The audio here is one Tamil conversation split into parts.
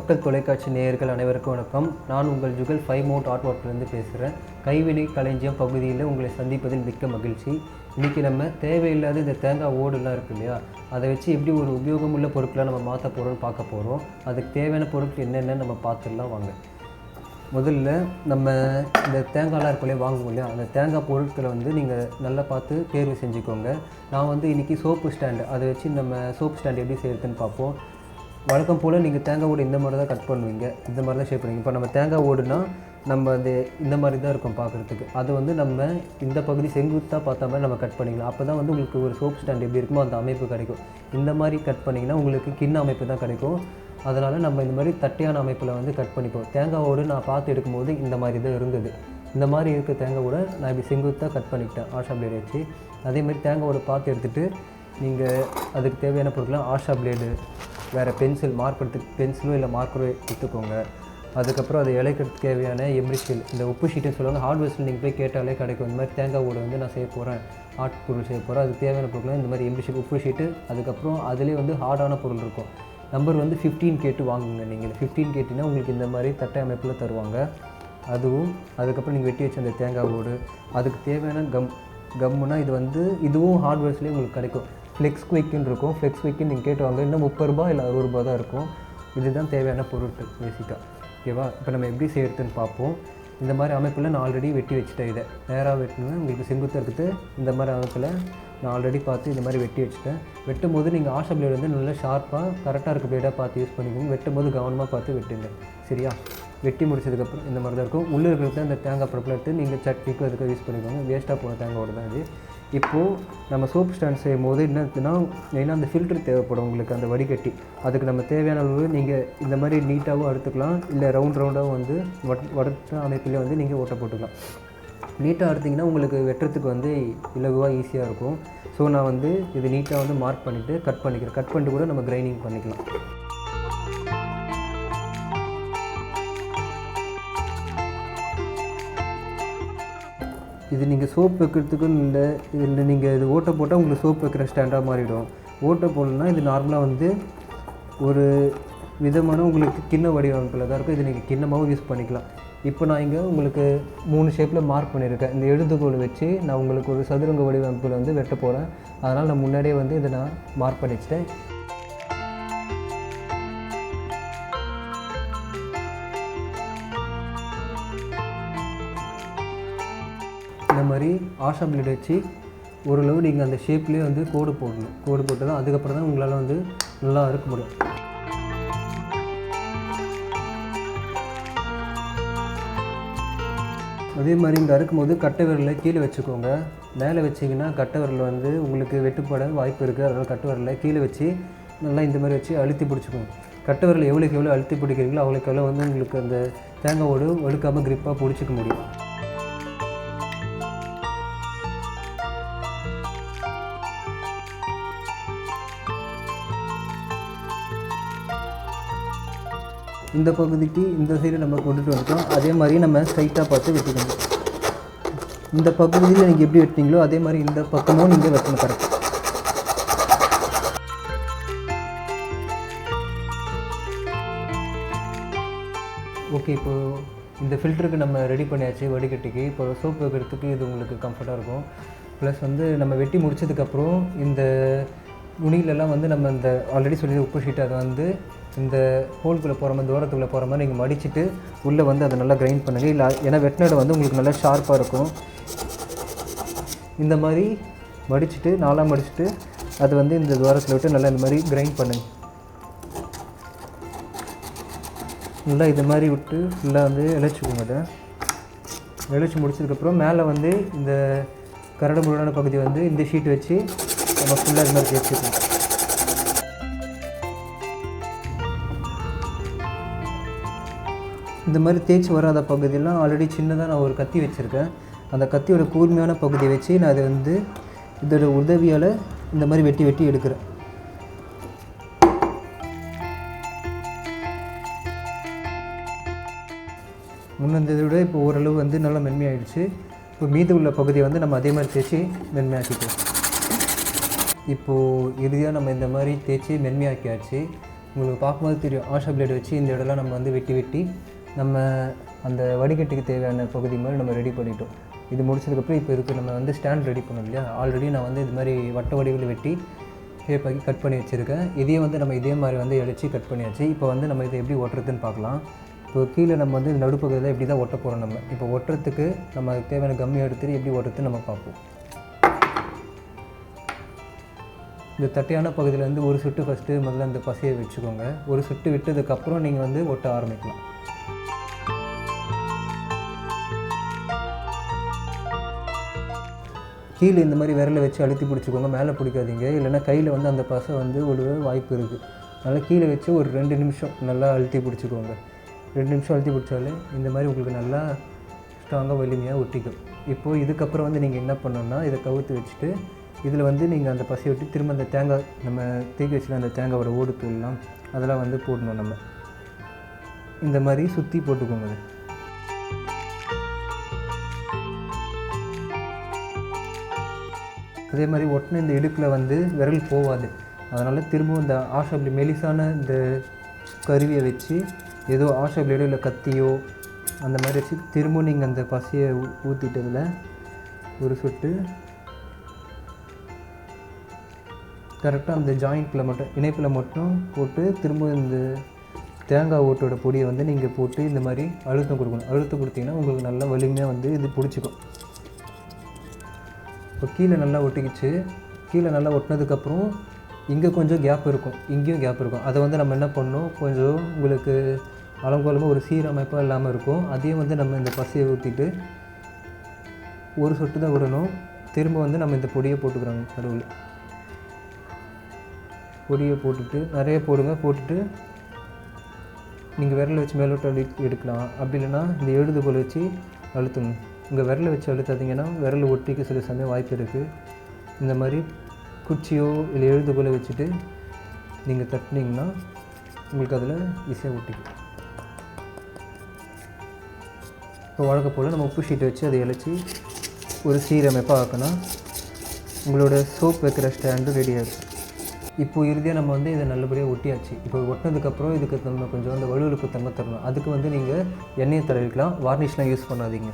மக்கள் தொலைக்காட்சி நேயர்கள் அனைவருக்கும் வணக்கம். நான் உங்கள் ஜுகல் 5 மோட் ஆர்ட் ஒர்க்லேருந்து பேசுகிறேன். கைவினை களஞ்சியம் பகுதியில் உங்களை சந்திப்பதில் மிக்க மகிழ்ச்சி. இன்றைக்கி நம்ம தேவையில்லாத இந்த தேங்காய் ஓடுலாம் இருக்குது இல்லையா, அதை வச்சு எப்படி ஒரு உபயோகமுள்ள பொருட்களை நம்ம மாற்ற போகிறோம்னு பார்க்க போகிறோம். அதுக்கு தேவையான பொருட்கள் என்னென்னு நம்ம பார்த்துடலாம் வாங்க. முதல்ல நம்ம இந்த தேங்காய்லாம் இருக்குள்ளே வாங்குவோம் இல்லையா, அந்த தேங்காய் பொருட்களை நீங்கள் நல்லா பார்த்து தேர்வு செஞ்சுக்கோங்க. நான் இன்றைக்கி சோப்பு ஸ்டாண்டு, அதை வச்சு நம்ம சோப்பு ஸ்டாண்டு எப்படி செய்யறதுன்னு பார்ப்போம். வழக்கம் போல் நீங்கள் தேங்காய் ஓடு இந்த மாதிரி தான் கட் பண்ணுவீங்க, இந்த மாதிரி தான் ஷேப் பண்ணுவீங்க. இப்போ நம்ம தேங்காய் ஓடுனா நம்ம அது இந்த மாதிரி தான் இருக்கும் பார்க்குறதுக்கு. அது நம்ம இந்த பகுதி செங்குத்தாக பார்த்த மாதிரி நம்ம கட் பண்ணிக்கலாம். அப்போ தான் உங்களுக்கு ஒரு சோப் ஸ்டாண்ட் எப்படி இருக்குமோ அந்த அமைப்பு கிடைக்கும். இந்த மாதிரி கட் பண்ணிங்கன்னா உங்களுக்கு கிண்ண அமைப்பு தான் கிடைக்கும். அதனால் நம்ம இந்த மாதிரி தட்டையான அமைப்பில் கட் பண்ணிப்போம். தேங்காய் ஓடு நான் பார்த்து எடுக்கும்போது இந்த மாதிரி தான் இருந்தது. இந்த மாதிரி இருக்க தேங்காய் ஓட நான் இப்படி செங்குத்தாக கட் பண்ணிக்கிட்டேன் ஆஷா பிளேடு வச்சு. அதேமாதிரி தேங்காய் ஓட பார்த்து எடுத்துகிட்டு நீங்கள் அதுக்கு தேவையான பொருட்கள்லாம் ஆஷா பிளேடு, வேறு பென்சில், மார்க்கறதுக்கு பென்சிலோ இல்லை மார்க்கரோ எடுத்துக்கோங்க. அதுக்கப்புறம் அது இலைக்கிறதுக்கு தேவையான எம்ரிஷில், இந்த உப்பு ஷீட்டுன்னு சொல்லுவாங்க. ஹார்ட்வேர்ஸில் நீங்கள் போய் கேட்டாலே கிடைக்கும். இந்த மாதிரி தேங்காய் ஓடு நான் செய்ய போகிறேன், ஆர்ட் பொருள் செய்ய போகிறேன், அதுக்கு தேவையான பொருட்கள் இந்த மாதிரி எம்ரிஷில், உப்பு ஷீட்டு. அதுக்கப்புறம் அதிலே ஹார்டான பொருள் இருக்கும். நம்பர் 15 கேட்டு வாங்குங்க. நீங்கள் 15 கேட்டிங்கன்னா உங்களுக்கு இந்த மாதிரி தட்டை அமைப்பில் தருவாங்க. அதுவும் அதுக்கப்புறம் நீங்கள் வெட்டி வச்ச அந்த தேங்காய் ஓடு, அதுக்கு தேவையான கம்முனா இதுவும் ஹார்ட்வேர்ஸ்லேயே உங்களுக்கு கிடைக்கும். ஃப்ளெக்ஸ் குயிக்குன்னு இருக்கும். ஃப்ளெக்ஸ் குயிக்குன்னு நீங்கள் கேட்டு வாங்க. இன்னும் 30 ரூபா இல்லை 60 ரூபா தான் இருக்கும். இதுதான் தேவையான பொருட்கள் பேசிக்காக. ஓகேவா? இப்போ நம்ம எப்படி செய்யறதுன்னு பார்ப்போம். இந்த மாதிரி அமைப்பில் நான் ஆல்ரெடி வெட்டி வச்சுட்டேன். இதை நேராக வெட்டணும். உங்களுக்கு செங்குத்தாக இருக்குது. இந்த மாதிரி அமைப்பில் நான் ஆல்ரெடி பார்த்து இந்த மாதிரி வெட்டி வச்சுட்டேன். வெட்டும் போது நீங்கள் ஆஷா பிளேடு நல்லா ஷார்ப்பாக கரெக்டாக இருக்க பிளேடாக பார்த்து யூஸ் பண்ணிக்கோங்க. வெட்டும் போது கவனமாக பார்த்து வெட்டுங்க. சரியா? வெட்டி முடிச்சதுக்கப்புறம் இந்த மாதிரி தான் இருக்கும். உள்ளே இருக்கிறது அந்த தேங்காய் பருப்பில் எடுத்து நீங்கள் சட்னிக்கு அதுக்கு யூஸ் பண்ணிக்கோங்க. வேஸ்ட்டாக போன தேங்காயோடு தான் இது. இப்போது நம்ம சோப் ஸ்டாண்ட் செய்யும் போது என்னன்னா மெயினாக அந்த ஃபில்ட்ரு தேவைப்படும் உங்களுக்கு, அந்த வடிகட்டி. அதுக்கு நம்ம தேவையான அளவு நீங்கள் இந்த மாதிரி நீட்டாகவும் அறுத்துக்கலாம், இல்லை ரவுண்டாகவும் வட்ட அமைப்பிலே நீங்கள் ஓட்ட போட்டுக்கலாம். நீட்டாக அறுத்திங்கன்னா உங்களுக்கு வெட்டுறதுக்கு இலகுவாக ஈஸியாக இருக்கும். ஸோ நான் இது நீட்டாக மார்க் பண்ணிவிட்டு கட் பண்ணிக்கிறேன். கட் பண்ணிட்டு கூட நம்ம கிரைண்டிங் பண்ணிக்கலாம். இது நீங்கள் சோப் வைக்கிறதுக்குன்னு இல்லை, இதில் நீங்கள் இது ஓட்டை போட்டால் உங்களுக்கு சோப் வைக்கிற ஸ்டாண்டாக மாறிடும். ஓட்டை போடணுன்னா இது நார்மலாக ஒரு விதமான உங்களுக்கு கிண்ண வடிவமைப்பில் தான் இருக்கும். இது நீங்கள் கிண்ணமாகவும் யூஸ் பண்ணிக்கலாம். இப்போ நான் இங்கே உங்களுக்கு 3 ஷேப்பில் மார்க் பண்ணியிருக்கேன். இந்த எழுதுகோல் வச்சு நான் உங்களுக்கு ஒரு சதுரங்க வடிவமைப்பில் வெட்ட போகிறேன். அதனால் நான் முன்னாடியே இதை நான் மார்க் பண்ணி வச்சிட்டேன். இந்த மாதிரி ஆஷா பிளேட் வச்சு ஓரளவு நீங்கள் அந்த ஷேப்லேயே கோடு போடணும். கோடு போட்டு தான் அதுக்கப்புறம் தான் உங்களால் நல்லா அறுக்க முடியும். அதே மாதிரி இங்கே அறுக்கும்போது கட்டை விரலை கீழே வச்சுக்கோங்க. மேலே வச்சிங்கன்னா கட்டை விரல் உங்களுக்கு வெட்டுப்பட வாய்ப்பு இருக்குது. அதனால் கட்டை விரலை கீழே வச்சு நல்லா இந்த மாதிரி வச்சு அழுத்தி பிடிச்சிக்கோங்க. கட்டை விரல் எவ்வளோக்கு எவ்வளோ அழுத்தி பிடிக்கிறீங்களோ அவ்வளோக்கு எவ்வளோ உங்களுக்கு அந்த தேங்காய் ஓடு வழுக்காமல் கிரிப்பாக பிடிச்சிக்க முடியும். இந்த பகுதிக்கு இந்த சைடு நம்ம கொண்டுட்டு வந்துட்டோம். அதே மாதிரி நம்ம ஸ்ட்ரைட்டாக பார்த்து வெட்டிக்கணும். இந்த பகுதியில் நீங்கள் எப்படி வெட்டினீங்களோ அதே மாதிரி இந்த பக்கமும் நீங்கள் வெட்டணும். கரெக்ட். ஓகே, இப்போது இந்த ஃபில்டருக்கு நம்ம ரெடி பண்ணியாச்சு வடிகட்டிக்கு. இப்போ சோப் வைக்கிறதுக்கு இது உங்களுக்கு கம்ஃபர்ட்டாக இருக்கும். ப்ளஸ் நம்ம வெட்டி முடிச்சதுக்கப்புறம் இந்த நுனியிலெல்லாம் நம்ம இந்த ஆல்ரெடி சொல்லி உப்பு ஷீட் அதை இந்த ஹோல்குள்ளே போகிற மாதிரி தூரத்துக்குள்ளே போகிற மாதிரி நீங்கள் மடிச்சுட்டு உள்ளே அதை நல்லா கிரைண்ட் பண்ணுங்கள். இல்லை ஏன்னா வெட்டினடை உங்களுக்கு நல்லா ஷார்ப்பாக இருக்கும். இந்த மாதிரி மடிச்சுட்டு நாளாக மடிச்சுட்டு அது இந்த துவாரத்தில் விட்டு நல்லா இந்த மாதிரி கிரைண்ட் பண்ணுங்கள். நல்லா இது மாதிரி விட்டு ஃபுல்லாக இழைச்சிக்கோங்க. அதை இழைச்சி முடிச்சதுக்கப்புறம் மேலே இந்த கரடு முரடான பகுதி இந்த ஷீட் வச்சு நம்ம ஃபுல்லாக இது மாதிரி தேய்ச்சிக்கணும். இந்த மாதிரி தேய்ச்சி வராத பகுதியெல்லாம் ஆல்ரெடி சின்னதாக நான் ஒரு கத்தி வச்சுருக்கேன். அந்த கத்தியோட கூர்மையான பகுதியை வச்சு நான் அதை இதோட உதவியால் இந்த மாதிரி வெட்டி எடுக்கிறேன். முன்னந்ததை விட இப்போ ஓரளவு நல்லா மென்மையாகிடுச்சு. இப்போ மீது உள்ள பகுதியை நம்ம அதே மாதிரி தேய்ச்சி மென்மையாக்கிட்டோம். இப்போது இறுதியாக நம்ம இந்த மாதிரி தேய்ச்சி மென்மையாக்கியாச்சு. உங்களுக்கு பார்க்கும்போது தெரியும். ஆஷா பிளேடு வச்சு இந்த இடம்லாம் நம்ம வந்து வெட்டி நம்ம அந்த வடிகட்டுக்கு தேவையான பகுதி மாதிரி நம்ம ரெடி பண்ணிட்டோம். இது முடிச்சதுக்கப்புறம் இப்போ இதுக்கு நம்ம வந்து ஸ்டாண்ட் ரெடி பண்ணோம் இல்லையா, ஆல்ரெடி நான் வந்து இது மாதிரி வட்ட வடிவில் வெட்டி ஷேப்பாக்கி கட் பண்ணி வச்சுருக்கேன். இதையும் வந்து நம்ம இதே மாதிரி வந்து இழைச்சி கட் பண்ணியாச்சு. இப்போ வந்து நம்ம இதை எப்படி ஒட்டுறதுன்னு பார்க்கலாம். இப்போ கீழே நம்ம வந்து நடுப்பகுதியில் இப்படி தான் ஒட்ட போகிறோம். நம்ம இப்போ ஒட்டுறதுக்கு நம்ம அதுக்கு தேவையான கம்மி எடுத்துட்டு எப்படி ஒட்டுறதுன்னு நம்ம பார்ப்போம். இந்த தட்டையான பகுதியில் வந்து ஒரு சுட்டு ஃபஸ்ட்டு முதல்ல அந்த பசையை வச்சுக்கோங்க. ஒரு சுட்டு விட்டதுக்கப்புறம் நீங்கள் வந்து ஒட்ட ஆரம்பிக்கலாம். கீழே இந்த மாதிரி விரலை வச்சு அழுத்தி பிடிச்சிக்கோங்க, மேலே பிடிக்காதீங்க, இல்லைன்னா கையில் வந்து அந்த பசை வந்து விழுவ வாய்ப்பு இருக்குது. அதனால் கீழே வச்சு ஒரு 2 நிமிஷம் நல்லா அழுத்தி பிடிச்சிக்கோங்க. 2 நிமிஷம் அழுத்தி பிடிச்சாலே இந்த மாதிரி உங்களுக்கு நல்லா ஸ்ட்ராங்காக வலிமையாக ஒட்டிக்கும். இப்போது இதுக்கப்புறம் வந்து நீங்கள் என்ன பண்ணணுன்னா, இதை கவுத்து வச்சுட்டு இதில் வந்து நீங்கள் அந்த பசையை விட்டு திரும்ப அந்த தேங்காய் நம்ம தேக்கி வச்சுட்டு அந்த தேங்காயோட ஓடு தூள்லாம் அதெல்லாம் வந்து போடணும். நம்ம இந்த மாதிரி சுற்றி போட்டுக்கோங்க. அதே மாதிரி ஒட்டின இந்த இடுக்கில் வந்து விரல் போகாது. அதனால் திரும்பவும் இந்த ஆஷா பிளேடு மெலிசான இந்த கருவியை வச்சு ஏதோ ஆஷா பிளேடோ இல்லை கத்தியோ அந்த மாதிரி வச்சு திரும்பவும் நீங்கள் அந்த பசையை ஊற்றிட்டதில் ஒரு சொட்டு கரெக்டாக அந்த ஜாயிண்ட்டில் மட்டும் இணைப்பில் மட்டும் போட்டு திரும்ப இந்த தேங்காய் ஓட்டோட பொடியை வந்து நீங்கள் போட்டு இந்த மாதிரி அழுத்தம் கொடுக்கணும். அழுத்தம் கொடுத்தீங்கன்னா உங்களுக்கு நல்லா வலிமையாக வந்து இது பிடிச்சிக்கும். இப்போ கீழே நல்லா ஒட்டிக்கிச்சு. கீழே நல்லா ஒட்டினதுக்கப்புறம் இங்கே கொஞ்சம் கேப் இருக்கும், இங்கேயும் கேப் இருக்கும். அதை வந்து நம்ம என்ன பண்ணணும், கொஞ்சம் உங்களுக்கு அலங்கோலமாக ஒரு சீரமைப்பாக இல்லாமல் இருக்கும். அதையும் வந்து நம்ம இந்த பசையை ஊற்றிட்டு ஒரு சொட்டு தான் விடணும். திரும்ப வந்து நம்ம இந்த பொடியை போட்டுக்கிறாங்க. நடுவில் பொடியை போட்டுட்டு நிறைய போடுங்க. போட்டுட்டு நீங்கள் விரலை வச்சு மேலோட்ட எடுக்கலாம். அப்படி இல்லைன்னா இந்த எழுதுகோல் வச்சு அழுத்தணும். உங்கள் விரலை வச்சு அழுத்தாதீங்கன்னா விரல் ஒட்டிக்க சில சமயம் வாய்ப்பு இருக்குது. இந்த மாதிரி குச்சியோ இல்லை எழுதுகோலை வச்சுட்டு நீங்கள் தட்டினீங்கன்னா உங்களுக்கு அதில் ஈஸியாக ஒட்டிக்கும். இப்போ வழக்கம் போல் நம்ம உப்பு ஷீட்டை வச்சு அதை இழைச்சி ஒரு சீரமைப்பாக ஆக்கணும். உங்களோட சோப் வைக்கிற ஸ்டாண்டு ரெடி ஆகிடும். இப்போது இறுதியாக நம்ம வந்து இதை நல்லபடியாக ஒட்டியாச்சு. இப்போ ஒட்டினதுக்கப்புறம் இதுக்கு நம்ம கொஞ்சம் அந்த வலுவலுப்பு தன்மை தரணும். அதுக்கு வந்து நீங்கள் எண்ணெயை தடவிக்கலாம். வார்னிஷ்லாம் யூஸ் பண்ணாதீங்க.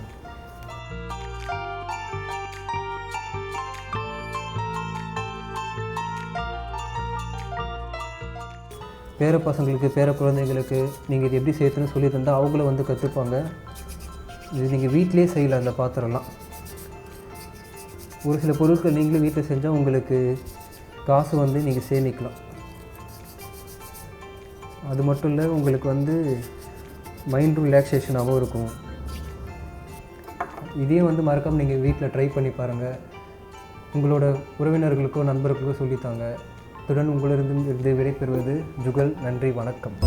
பேர பசங்களுக்கு பேர குழந்தைங்களுக்கு நீங்கள் இது எப்படி செய்யணும்னு சொல்லி தந்தால் அவங்கள வந்து கற்றுப்பாங்க. இது நீங்கள் வீட்டிலே செய்யலாம். அந்த பாத்திரம்லாம் ஒரு சில பொருட்கள் நீங்களே வீட்டில் செஞ்சால் உங்களுக்கு காசு வந்து நீங்கள் சேமிக்கலாம். அது மட்டும் இல்லை, உங்களுக்கு வந்து மைண்டும் ரிலாக்ஸேஷனாகவும் இருக்கும். இதையும் வந்து மறக்காமல் நீங்கள் வீட்டில் ட்ரை பண்ணி பாருங்கள். உங்களோட உறவினர்களுக்கோ நண்பர்களுக்கோ சொல்லித்தாங்க. இத்துடன் உங்களிடம் விடைபெறுவது ஜுகல். நன்றி, வணக்கம்.